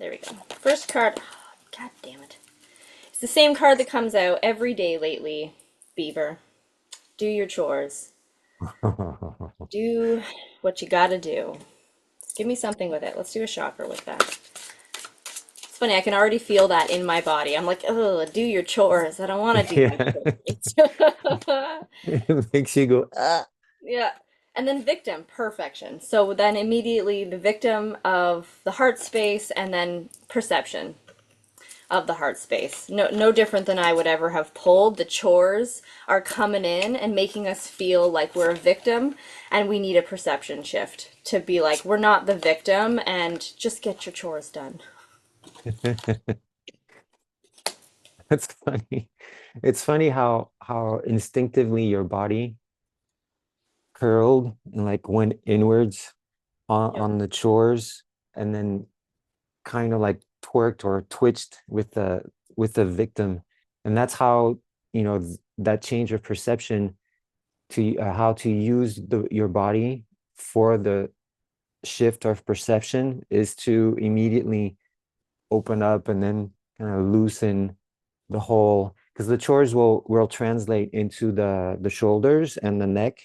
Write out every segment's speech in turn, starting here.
There we go. First card. God damn it. It's the same card that comes out every day lately. Beaver. Do your chores. Do what you gotta do. Give me something with it. Let's do a shocker with that. It's funny, I can already feel that in my body. I'm like, oh, do your chores. I don't want to do Yeah. your chores. It makes you go, Yeah. And then victim, perfection. So then immediately the victim of the heart space and then perception of the heart space. No different than I would ever have pulled. The chores are coming in and making us feel like we're a victim and we need a perception shift to be like, we're not the victim and just get your chores done. That's funny. It's funny how instinctively your body curled and like went inwards Yep. on the chores and then kind of like twerked or twitched with the victim. And that's how, that change of perception to how to use your body for the shift of perception is to immediately open up and then kind of loosen the whole, because the chores will translate into the shoulders and the neck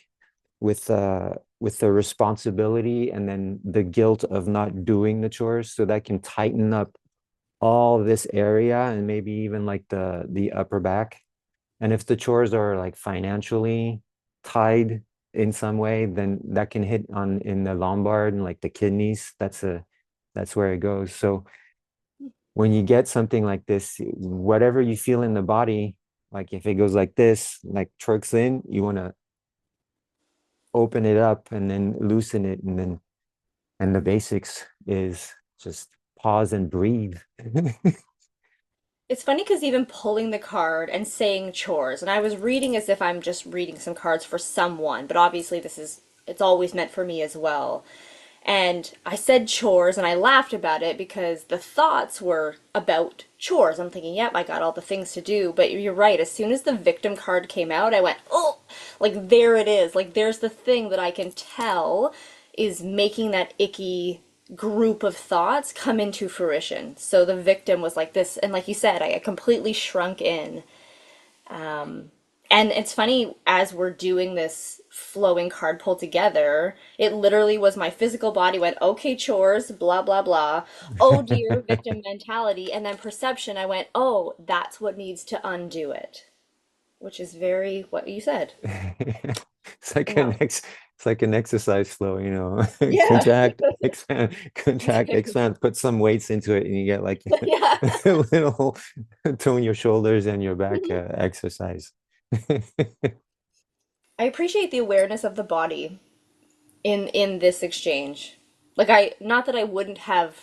with the responsibility and then the guilt of not doing the chores, so that can tighten up all this area and maybe even like the upper back. And if the chores are like financially tied in some way, then that can hit on in the lumbar and like the kidneys. That's where it goes. So when you get something like this, whatever you feel in the body, like if it goes like this, like trucks in, you want to open it up and then loosen it. And the basics is just pause and breathe. It's funny because even pulling the card and saying chores, and I was reading as if I'm just reading some cards for someone, but obviously it's always meant for me as well. And I said chores and I laughed about it because the thoughts were about chores. I'm thinking, yep, I got all the things to do. But you're right. As soon as the victim card came out, I went, oh, like there it is. Like there's the thing that I can tell is making that icky group of thoughts come into fruition. So the victim was like this. And like you said, I completely shrunk in. And it's funny, as we're doing this flowing card pull together, it literally was my physical body went, okay, chores, blah, blah, blah. Oh dear, victim mentality. And then perception, I went, oh, that's what needs to undo it, which is very what you said. It's like Yeah. it's like an exercise flow, Yeah. contract, expand, contract, expand, put some weights into it, and you get like Yeah. a little tone your shoulders and your back exercise. I appreciate the awareness of the body in this exchange. Like I not that I wouldn't have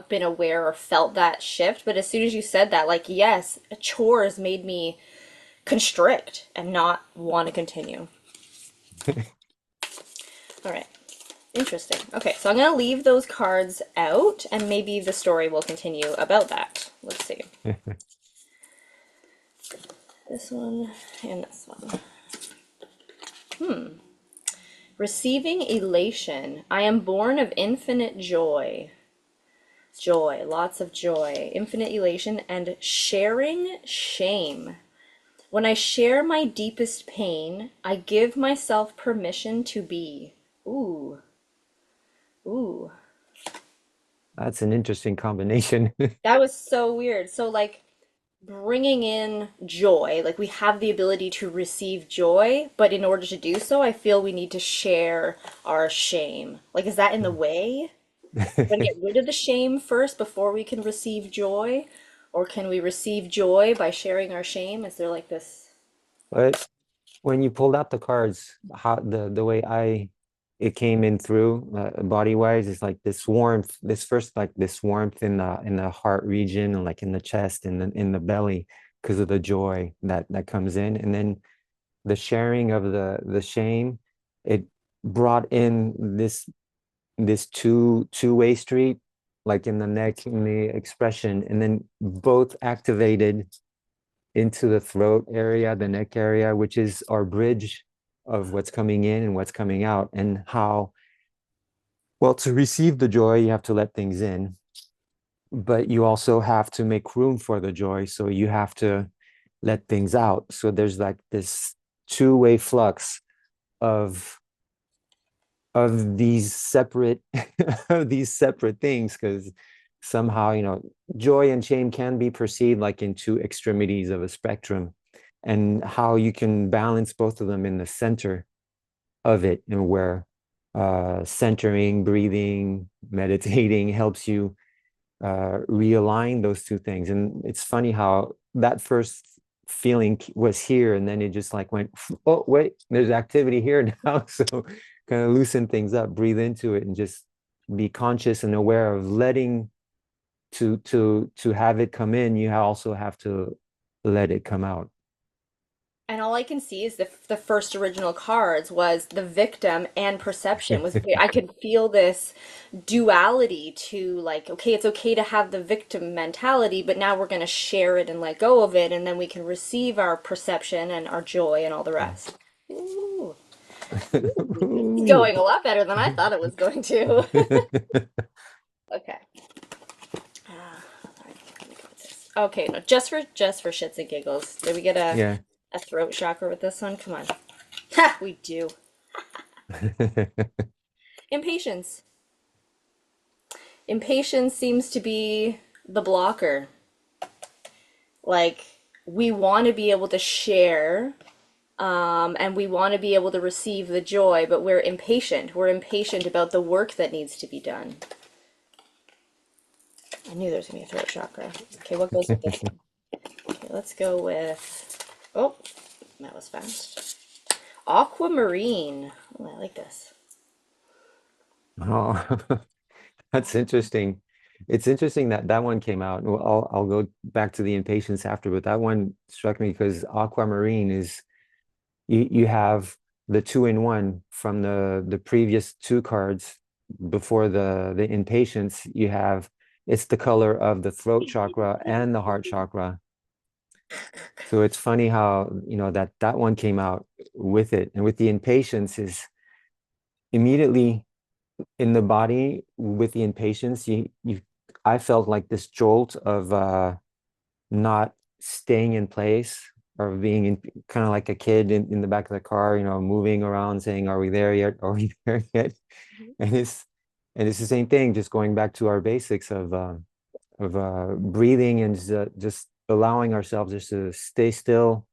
been aware or felt that shift, but as soon as you said that, like yes, chores made me constrict and not want to continue. All right. Interesting. Okay, so I'm going to leave those cards out and maybe the story will continue about that. Let's see. This one and this one. Receiving elation. I am born of infinite joy. Joy, lots of joy, infinite elation, and sharing shame. When I share my deepest pain, I give myself permission to be. Ooh, ooh. That's an interesting combination. That was so weird. So, like, bringing in joy, like, we have the ability to receive joy, but in order to do so, I feel we need to share our shame. Like, is that in the way? We're gonna get rid of the shame first before we can receive joy? Or can we receive joy by sharing our shame? Is there like this? But when you pulled out the cards, how the way it came in through body wise is like this warmth, this first like this warmth in the heart region and like in the chest and in the belly because of the joy that comes in, and then the sharing of the shame, it brought in this two-way street, like in the neck, in the expression, and then both activated into the throat area, the neck area, which is our bridge of what's coming in and what's coming out, and how, well, to receive the joy, you have to let things in. but you also have to make room for the joy. So you have to let things out. So there's like this two-way flux of these separate of these separate things, because somehow, joy and shame can be perceived like in two extremities of a spectrum, and how you can balance both of them in the center of it, and where centering, breathing, meditating helps you realign those two things. And it's funny how that first feeling was here, and then it just like went, oh wait, there's activity here now. So kind of loosen things up, breathe into it, and just be conscious and aware of letting to have it come in. You also have to let it come out. And all I can see is the first original cards was the victim and perception was I could feel this duality to like, okay, it's okay to have the victim mentality, but now we're going to share it and let go of it, and then we can receive our perception and our joy and all the rest. Ooh, this is Ooh. going a lot better than I thought it was going to. Okay. All right, let me go with this. Okay, no, just for shits and giggles. Did we get Yeah. a throat chakra with this one? Come on. Ha, we do. Impatience. Impatience seems to be the blocker. Like, we want to be able to share, and we want to be able to receive the joy, but we're impatient. We're impatient about the work that needs to be done. I knew there was going to be a throat chakra. Okay, what goes with this one? Okay, let's go with. Oh, that was fast. Aquamarine. Oh, I like this. Oh, that's interesting. It's interesting that that one came out. Well, I'll go back to the impatience after, but that one struck me because aquamarine is, you have the two in one from the previous two cards before the impatience. You have, it's the color of the throat chakra and the heart chakra. So it's funny how, that one came out with it, and with the impatience is immediately in the body. With the impatience, you I felt like this jolt of not staying in place, or being in, kind of like a kid in the back of the car, moving around saying, are we there yet, are we there yet? and it's and it's the same thing, just going back to our basics of breathing, and just allowing ourselves just to stay still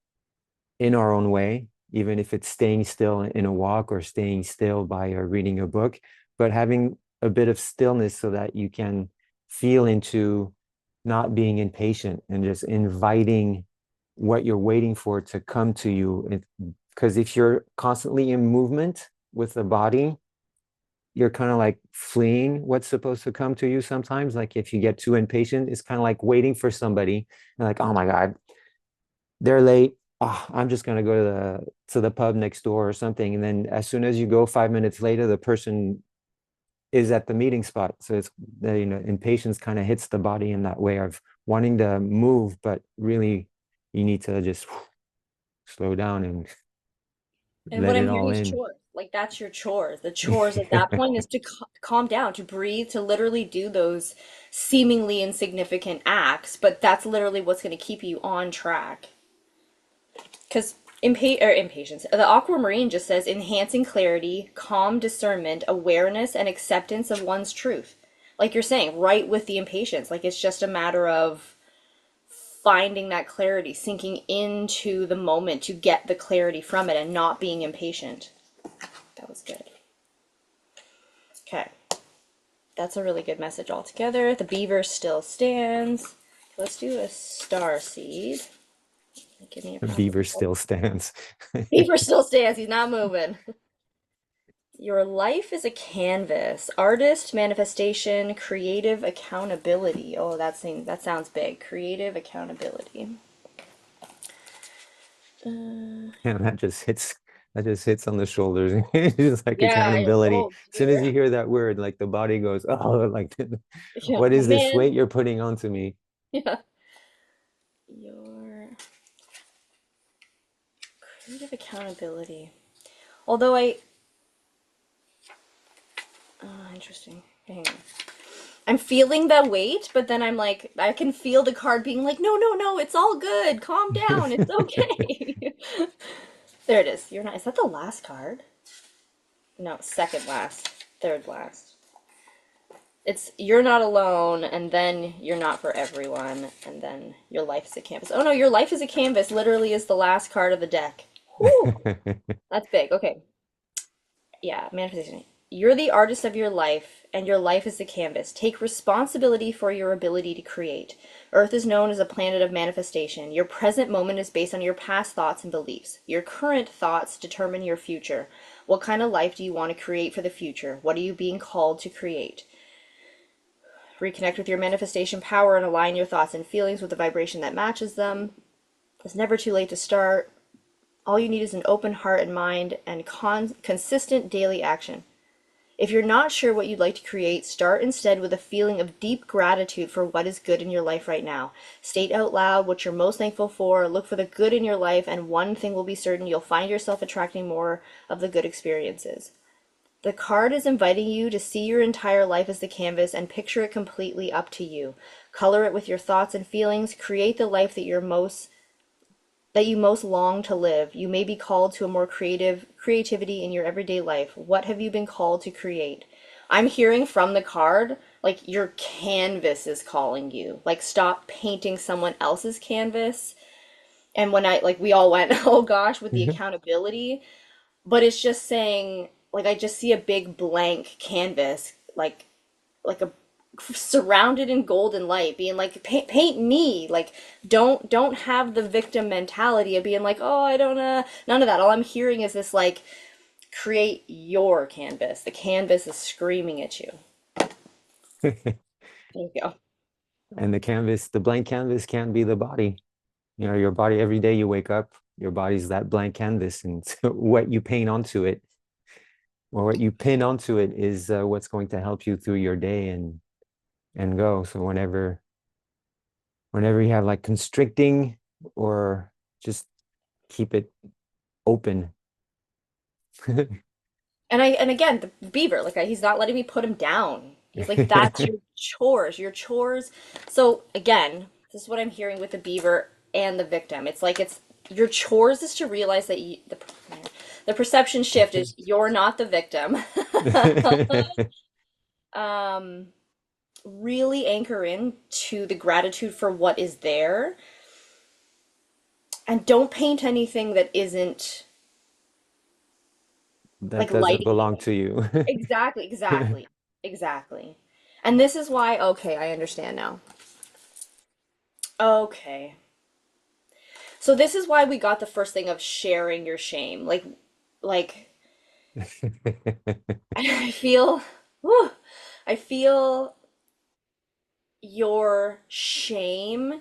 in our own way, even if it's staying still in a walk, or staying still by reading a book, but having a bit of stillness so that you can feel into not being impatient, and just inviting what you're waiting for to come to you. Because if you're constantly in movement with the body, you're kind of like fleeing what's supposed to come to you sometimes. Like if you get too impatient, it's kind of like waiting for somebody, and like, oh my God, they're late. Oh, I'm just gonna go to the pub next door or something. And then as soon as you go 5 minutes later, the person is at the meeting spot. So it's the, impatience kind of hits the body in that way of wanting to move, but really you need to just slow down and And what let I'm it hearing all is in. chores. Like that's your chores. The chores at that point is to calm down, to breathe, to literally do those seemingly insignificant acts, but that's literally what's going to keep you on track. Because impatience, the aquamarine just says enhancing clarity, calm discernment, awareness, and acceptance of one's truth. Like you're saying, right with the impatience. Like it's just a matter of finding that clarity, sinking into the moment to get the clarity from it and not being impatient. That was good. Okay, that's a really good message altogether. The beaver still stands. Let's do a star seed. Give me a proper. Beaver still stands. Beaver still stands. He's not moving. Your life is a canvas. Artist, manifestation, creative accountability. Oh, that sounds big. Creative accountability. And that just hits on the shoulders. It's just like Yeah. accountability. Oh As soon as dear. you hear that word, like the body goes, oh, like, Yeah. what Oh is this man. weight you're putting onto me? Yeah. Your creative accountability. Although I. Oh, interesting. Hang on. I'm feeling the weight, but then I'm like, I can feel the card being like, no, no, no, it's all good. Calm down. It's okay. There it is. You're not, is that the last card? No, second last, third last. It's you're not alone, and then you're not for everyone, and then your life is a canvas. Oh no, your life is a canvas literally is the last card of the deck. Whew, that's big. Okay. Yeah, manifestation. You're the artist of your life, and your life is the canvas. Take responsibility for your ability to create. Earth is known as a planet of manifestation. Your present moment is based on your past thoughts and beliefs. Your current thoughts determine your future. What kind of life do you want to create for the future? What are you being called to create? Reconnect with your manifestation power and align your thoughts and feelings with the vibration that matches them. It's never too late to start. All you need is an open heart and mind and consistent daily action. If you're not sure what you'd like to create, start instead with a feeling of deep gratitude for what is good in your life right now. State out loud what you're most thankful for, look for the good in your life, and one thing will be certain: you'll find yourself attracting more of the good experiences. The card is inviting you to see your entire life as the canvas and picture it completely up to you. Color it with your thoughts and feelings, create the life that you most long to live. You may be called to a more creativity in your everyday life. What have you been called to create? I'm hearing from the card like your canvas is calling you. Like stop painting someone else's canvas. And when I like we all went, "Oh gosh," with the accountability, but it's just saying like I just see a big blank canvas like a surrounded in golden light being like paint me like don't have the victim mentality of being like oh I don't none of that. All I'm hearing is this like create your canvas. The canvas is screaming at you. There you go. And the canvas, the blank canvas can't be the body. You know, your body, every day you wake up, your body's that blank canvas, and so what you paint onto it or what you pin onto it is what's going to help you through your day and go. So whenever you have like constricting or just keep it open. And again the beaver like he's not letting me put him down. He's like that's your chores. So again, this is what I'm hearing with the beaver and the victim. It's like it's your chores is to realize that the perception shift is you're not the victim. um really anchor in to the gratitude for what is there and don't paint anything that isn't That like doesn't lighting you belong up. to you. Exactly, exactly, exactly. And this is why, okay, I understand now. Okay. So this is why we got the first thing of sharing your shame. Like I feel, whew, I feel your shame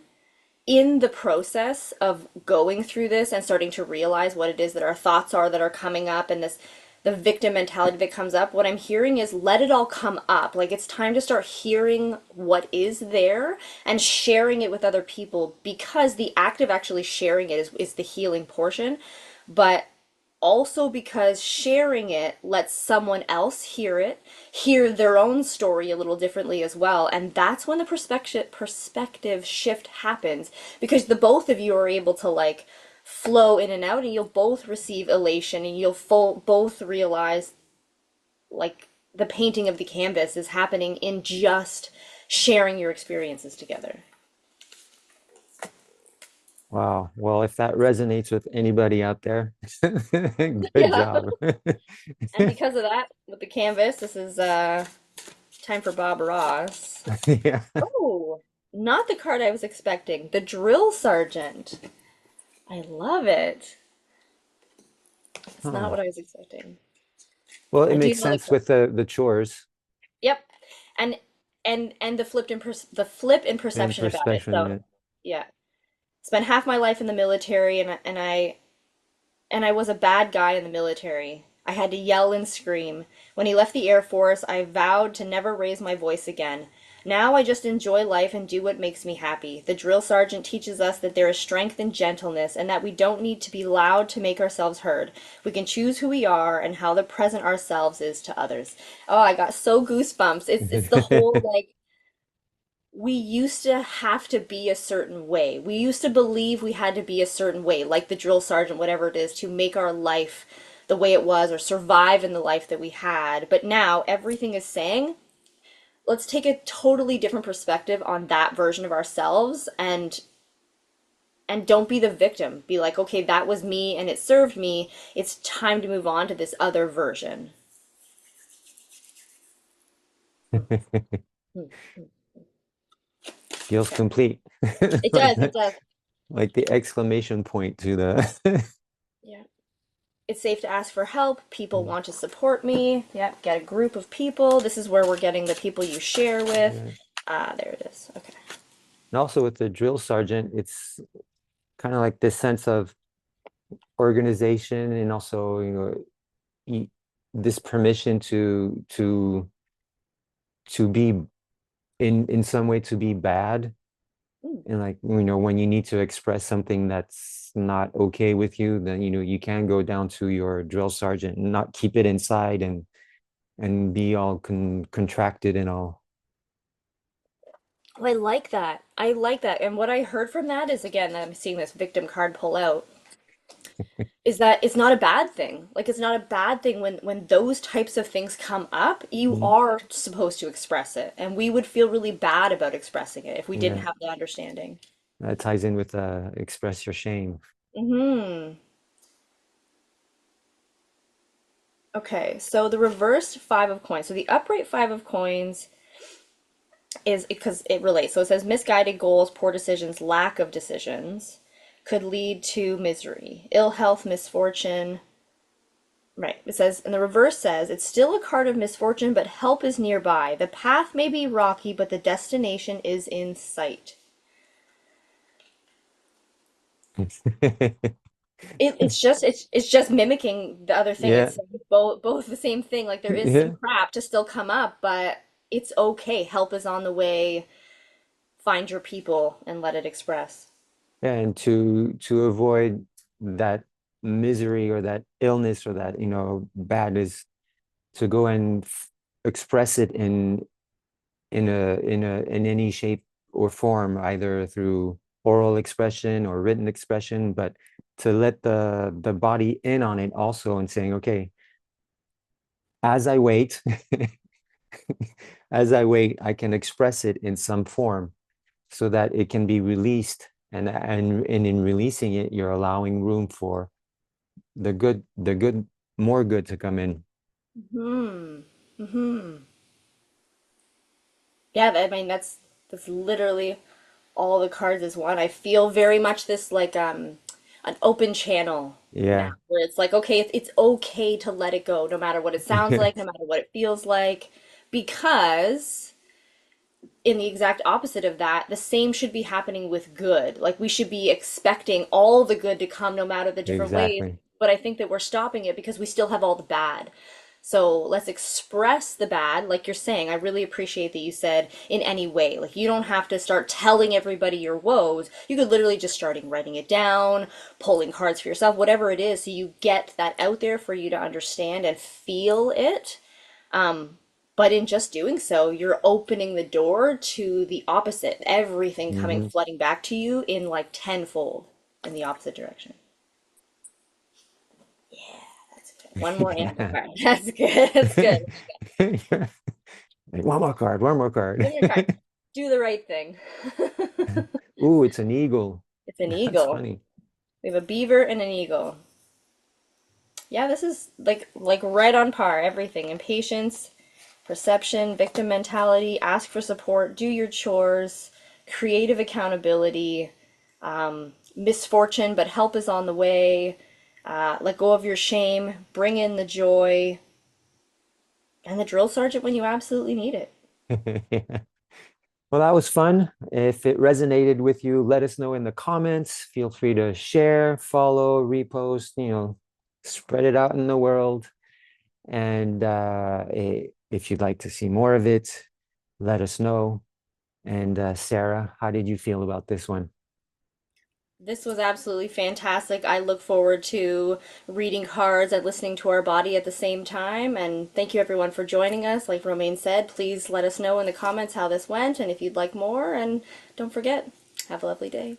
in the process of going through this and starting to realize what it is that our thoughts are that are coming up and this the victim mentality that comes up. What I'm hearing is let it all come up. Like it's time to start hearing what is there and sharing it with other people because the act of actually sharing it is the healing portion. But also because sharing it lets someone else hear it, hear their own story a little differently as well, and that's when the perspective shift happens because the both of you are able to like flow in and out and you'll both receive elation and you'll both realize like the painting of the canvas is happening in just sharing your experiences together. Wow. Well, if that resonates with anybody out there, good Yeah. job. And because of that, with the canvas, this is time for Bob Ross. Yeah. Oh, not the card I was expecting. The drill sergeant. I love it. It's not Huh. what I was expecting. Well, it I do makes know the sense card. with the chores Yep. And and the flip in and perception about it. So, perspective. yeah. Spent half my life in the military and I was a bad guy in the military. I had to yell and scream. When he left the Air Force, I vowed to never raise my voice again. Now I just enjoy life and do what makes me happy. The drill sergeant teaches us that there is strength in gentleness and that we don't need to be loud to make ourselves heard. We can choose who we are and how the present ourselves is to others. Oh, I got so goosebumps. It's the whole like we used to have to be a certain way. We used to believe we had to be a certain way, like the drill sergeant, whatever it is, to make our life the way it was or survive in the life that we had. But now everything is saying, let's take a totally different perspective on that version of ourselves and don't be the victim. Be like, okay, that was me and it served me. It's time to move on to this other version. Feels complete. It Like does, it the does. like the exclamation point to the Yeah. It's safe to ask for help. People want to support me. Yep, get a group of people. This is where we're getting the people you share with. Yeah. Ah, there it is. Okay. And also with the drill sergeant, it's kind of like this sense of organization and also, y- this permission to be in some way to be bad. Mm. And like, when you need to express something that's not okay with you, then you can go down to your drill sergeant and not keep it inside and be all contracted and all. Oh, I like that. I like that. And what I heard from that is, again, I'm seeing this victim card pull out, is that it's not a bad thing. Like it's not a bad thing when those types of things come up, you Mm, are supposed to express it. And we would feel really bad about expressing it if we didn't yeah, have the understanding. that ties in with express your shame. Hmm. Okay, so the reversed five of coins. So the upright five of coins is because it relates. So it says misguided goals, poor decisions, lack of decisions could lead to misery, ill health, misfortune. Right. It says, and the reverse says, it's still a card of misfortune, but help is nearby. The path may be rocky, but the destination is in sight. It's just mimicking the other thing. Yeah, It's both the same thing. Like there is some yeah, crap to still come up, but it's okay. Help is on the way. Find your people and let it express. and to avoid that misery or that illness or that bad is to go and express it in any shape or form, either through oral expression or written expression, but to let the body in on it also and saying, okay, as I wait, as I wait, I can express it in some form so that it can be released. And in releasing it, you're allowing room for the good, more good to come in. Hmm. Hmm. Yeah, I mean that's literally all the cards is one. I feel very much this like an open channel now Yeah. where it's like okay, it's okay to let it go no matter what it sounds like, no matter what it feels like because in the exact opposite of that, the same should be happening with good. Like we should be expecting all the good to come no matter the different ways, Exactly. but I think that we're stopping it because we still have all the bad. So let's express the bad, like you're saying. I really appreciate that you said in any way. Like you don't have to start telling everybody your woes. You could literally just starting writing it down, pulling cards for yourself, whatever it is, so you get that out there for you to understand and feel it. But in just doing so, you're opening the door to the opposite, everything coming Hmm. flooding back to you in like tenfold in the opposite direction. That's good. One more animal Yeah. card. That's good. That's good. Like, one more card, one more card. One more card. Do the right thing. Ooh, it's an eagle. It's an That's eagle. funny. We have a beaver and an eagle. Yeah, this is like right on par. Everything. Impatience, perception, victim mentality, ask for support, do your chores, creative accountability, misfortune, but help is on the way. Let go of your shame, bring in the joy, and the drill sergeant when you absolutely need it. Yeah. Well, that was fun. If it resonated with you, let us know in the comments. Feel free to share, follow, repost, spread it out in the world. And if you'd like to see more of it, let us know. And Sarah, how did you feel about this one? This was absolutely fantastic. I look forward to reading cards and listening to our body at the same time. And thank you everyone for joining us. Like Romaine said, please let us know in the comments how this went and if you'd like more. And don't forget, have a lovely day.